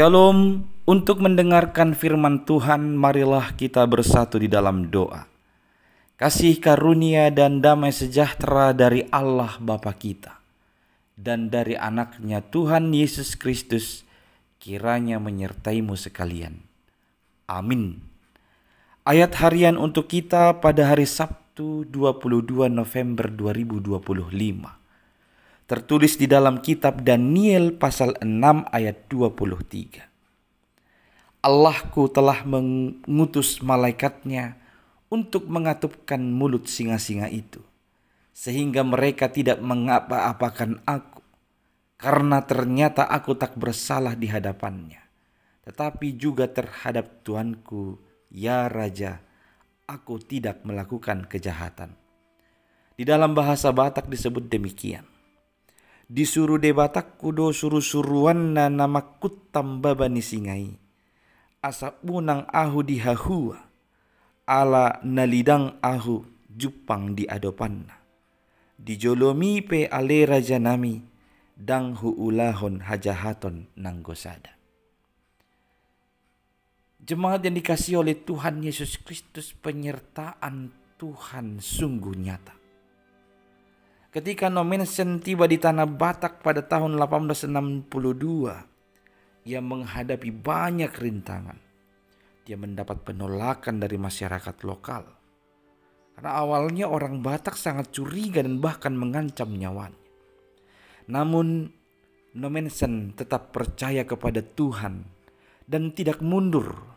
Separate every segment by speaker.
Speaker 1: Shalom, untuk mendengarkan firman Tuhan, marilah kita bersatu di dalam doa. Kasih karunia dan damai sejahtera dari Allah Bapa kita dan dari anaknya Tuhan Yesus Kristus kiranya menyertaimu sekalian. Amin. Ayat harian untuk kita pada hari Sabtu 22 November 2025. Tertulis di dalam kitab Daniel pasal 6 ayat 23. Allahku telah mengutus malaikatnya untuk mengatupkan mulut singa-singa itu, sehingga mereka tidak mengapa-apakan aku, karena ternyata aku tak bersalah di hadapannya, tetapi juga terhadap Tuanku, ya Raja, aku tidak melakukan kejahatan. Di dalam bahasa Batak disebut demikian. Disuruh de Batak kudo suruh-suruan na namakut tambaba ni singai. Asa unang ahu di hahua. Ala nalidang ahu jupang di adopanna. Dijolomi pe ale raja nami. Dang huulahon hajahaton nanggosada. Jemaat yang dikasihi oleh Tuhan Yesus Kristus, penyertaan Tuhan sungguh nyata. Ketika Nommensen tiba di tanah Batak pada tahun 1862, ia menghadapi banyak rintangan. Dia mendapat penolakan dari masyarakat lokal. Karena awalnya orang Batak sangat curiga dan bahkan mengancam nyawanya. Namun Nommensen tetap percaya kepada Tuhan dan tidak mundur.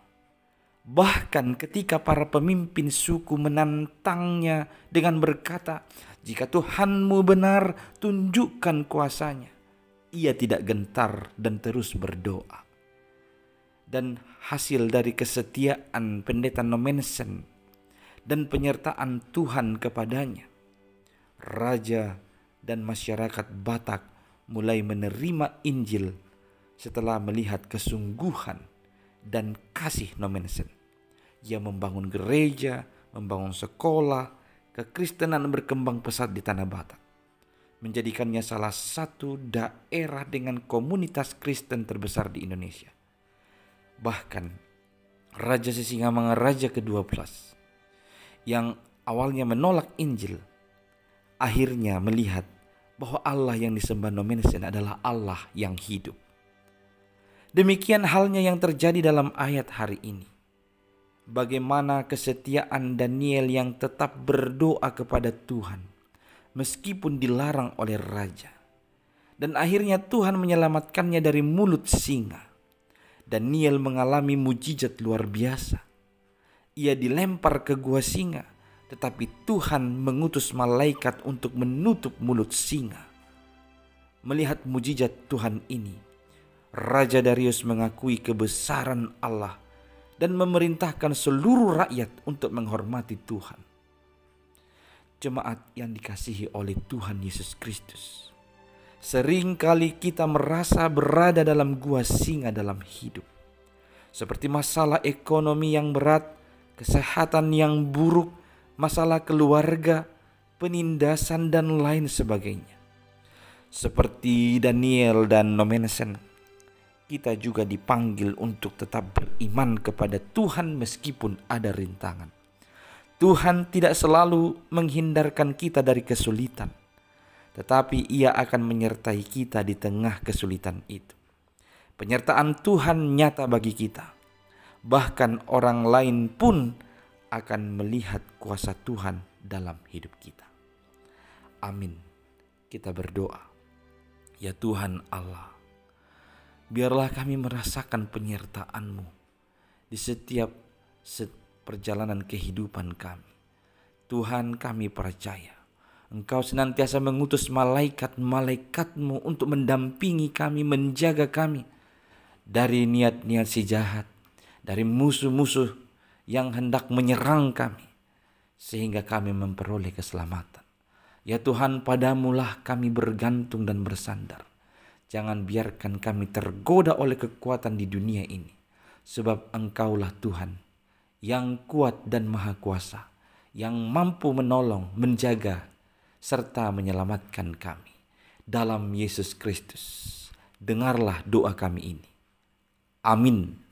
Speaker 1: Bahkan ketika para pemimpin suku menantangnya dengan berkata, "Jika Tuhanmu benar, tunjukkan kuasanya." Ia tidak gentar dan terus berdoa. Dan hasil dari kesetiaan pendeta Nommensen dan penyertaan Tuhan kepadanya, raja dan masyarakat Batak mulai menerima Injil setelah melihat kesungguhan dan kasih Nommensen. Ia membangun gereja, membangun sekolah, kekristenan berkembang pesat di tanah Batak, menjadikannya salah satu daerah dengan komunitas Kristen terbesar di Indonesia. Bahkan Raja Sisingamangaraja Raja ke-12 yang awalnya menolak Injil, akhirnya melihat bahwa Allah yang disembah Nommensen adalah Allah yang hidup. Demikian halnya yang terjadi dalam ayat hari ini. Bagaimana kesetiaan Daniel yang tetap berdoa kepada Tuhan meskipun dilarang oleh raja. Dan akhirnya Tuhan menyelamatkannya dari mulut singa. Daniel mengalami mujizat luar biasa. Ia dilempar ke gua singa, tetapi Tuhan mengutus malaikat untuk menutup mulut singa. Melihat mujizat Tuhan ini, Raja Darius mengakui kebesaran Allah dan memerintahkan seluruh rakyat untuk menghormati Tuhan. Jemaat yang dikasihi oleh Tuhan Yesus Kristus, seringkali kita merasa berada dalam gua singa dalam hidup. Seperti masalah ekonomi yang berat, kesehatan yang buruk, masalah keluarga, penindasan dan lain sebagainya. Seperti Daniel dan Nommensen, kita juga dipanggil untuk tetap beriman kepada Tuhan meskipun ada rintangan. Tuhan tidak selalu menghindarkan kita dari kesulitan, tetapi Ia akan menyertai kita di tengah kesulitan itu. Penyertaan Tuhan nyata bagi kita. Bahkan orang lain pun akan melihat kuasa Tuhan dalam hidup kita. Amin. Kita berdoa. Ya Tuhan Allah, biarlah kami merasakan penyertaan-Mu di setiap perjalanan kehidupan kami. Tuhan, kami percaya Engkau senantiasa mengutus malaikat-malaikat-Mu untuk mendampingi kami, menjaga kami dari niat-niat si jahat, dari musuh-musuh yang hendak menyerang kami, sehingga kami memperoleh keselamatan. Ya Tuhan, padamu-lah kami bergantung dan bersandar. Jangan biarkan kami tergoda oleh kekuatan di dunia ini. Sebab Engkaulah Tuhan yang kuat dan maha kuasa, yang mampu menolong, menjaga, serta menyelamatkan kami. Dalam Yesus Kristus, dengarlah doa kami ini. Amin.